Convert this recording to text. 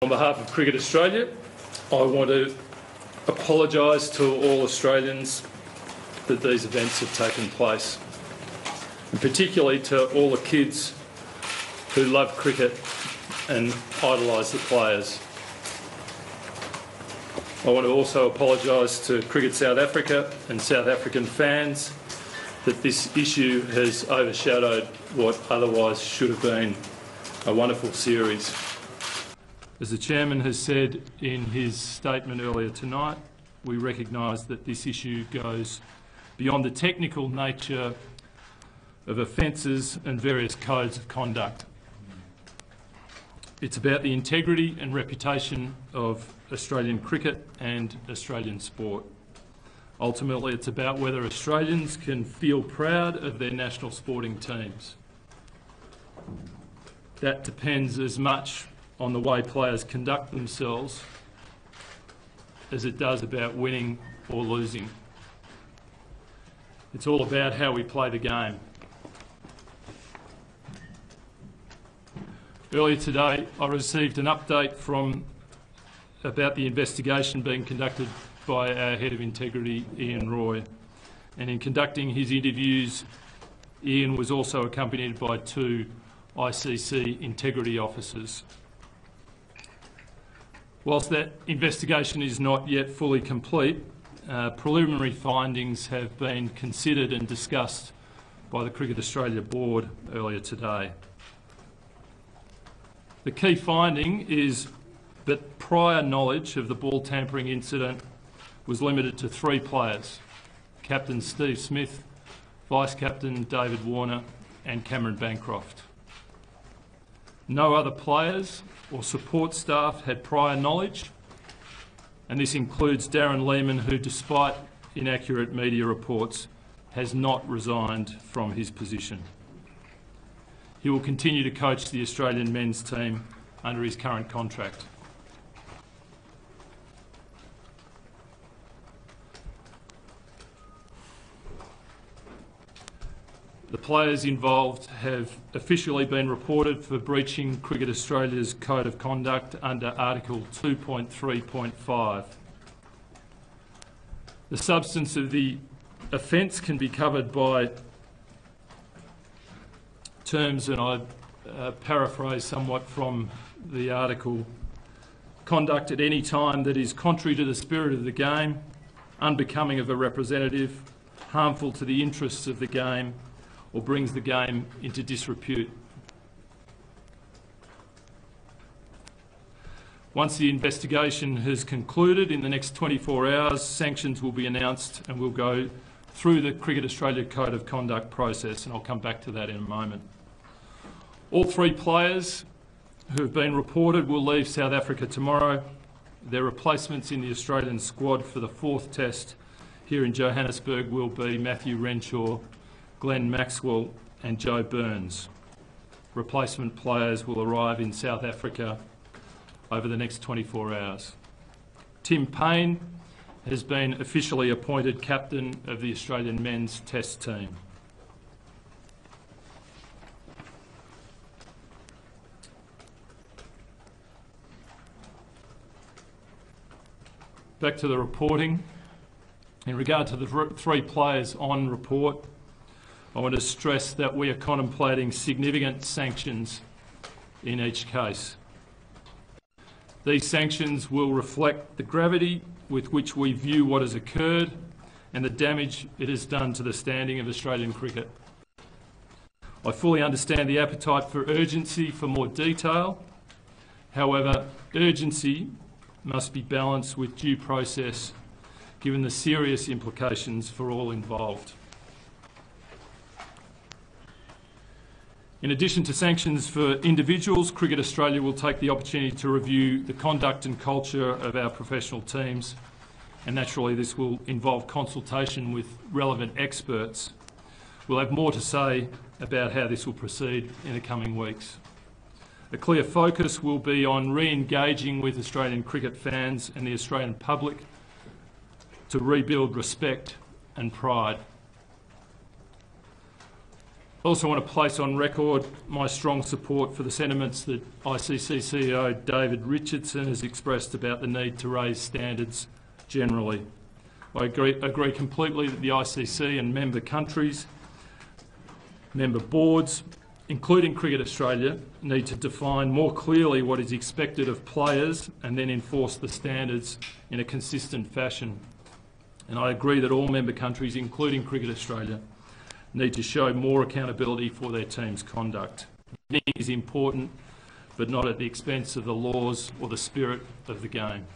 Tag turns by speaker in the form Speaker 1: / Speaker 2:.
Speaker 1: On behalf of Cricket Australia, I want to apologise to all Australians that these events have taken place, and particularly to all the kids who love cricket and idolise the players. I want to also apologise to Cricket South Africa and South African fans that this issue has overshadowed what otherwise should have been a wonderful series. As the Chairman has said in his statement earlier tonight, we recognise that this issue goes beyond the technical nature of offences and various codes of conduct. It's about the integrity and reputation of Australian cricket and Australian sport. Ultimately, it's about whether Australians can feel proud of their national sporting teams. That depends as much on the way players conduct themselves as it does about winning or losing. It's all about how we play the game. Earlier today, I received an update about the investigation being conducted by our Head of Integrity, Ian Roy. And in conducting his interviews, Ian was also accompanied by two ICC integrity officers. Whilst that investigation is not yet fully complete, preliminary findings have been considered and discussed by the Cricket Australia Board earlier today. The key finding is that prior knowledge of the ball tampering incident was limited to 3 players: Captain Steve Smith, Vice-Captain David Warner and Cameron Bancroft. No other players or support staff had prior knowledge, and this includes Darren Lehman, who, despite inaccurate media reports, has not resigned from his position. He will continue to coach the Australian men's team under his current contract. The players involved have officially been reported for breaching Cricket Australia's Code of Conduct under Article 2.3.5. The substance of the offence can be covered by terms, and I paraphrase somewhat from the article: conduct at any time that is contrary to the spirit of the game, unbecoming of a representative, harmful to the interests of the game, or brings the game into disrepute. Once the investigation has concluded, in the next 24 hours, sanctions will be announced and we'll go through the Cricket Australia Code of Conduct process, and I'll come back to that in a moment. All 3 players who have been reported will leave South Africa tomorrow. Their replacements in the Australian squad for the 4th test here in Johannesburg will be Matthew Renshaw, Glenn Maxwell and Joe Burns. Replacement players will arrive in South Africa over the next 24 hours. Tim Payne has been officially appointed captain of the Australian men's test team. Back to the reporting. In regard to the 3 players on report, I want to stress that we are contemplating significant sanctions in each case. These sanctions will reflect the gravity with which we view what has occurred and the damage it has done to the standing of Australian cricket. I fully understand the appetite for urgency for more detail. However, urgency must be balanced with due process, given the serious implications for all involved. In addition to sanctions for individuals, Cricket Australia will take the opportunity to review the conduct and culture of our professional teams, and naturally this will involve consultation with relevant experts. We'll have more to say about how this will proceed in the coming weeks. A clear focus will be on re-engaging with Australian cricket fans and the Australian public to rebuild respect and pride. I also want to place on record my strong support for the sentiments that ICC CEO David Richardson has expressed about the need to raise standards generally. I agree completely that the ICC and member countries, member boards, including Cricket Australia, need to define more clearly what is expected of players and then enforce the standards in a consistent fashion. And I agree that all member countries, including Cricket Australia, need to show more accountability for their team's conduct. Winning is important, but not at the expense of the laws or the spirit of the game.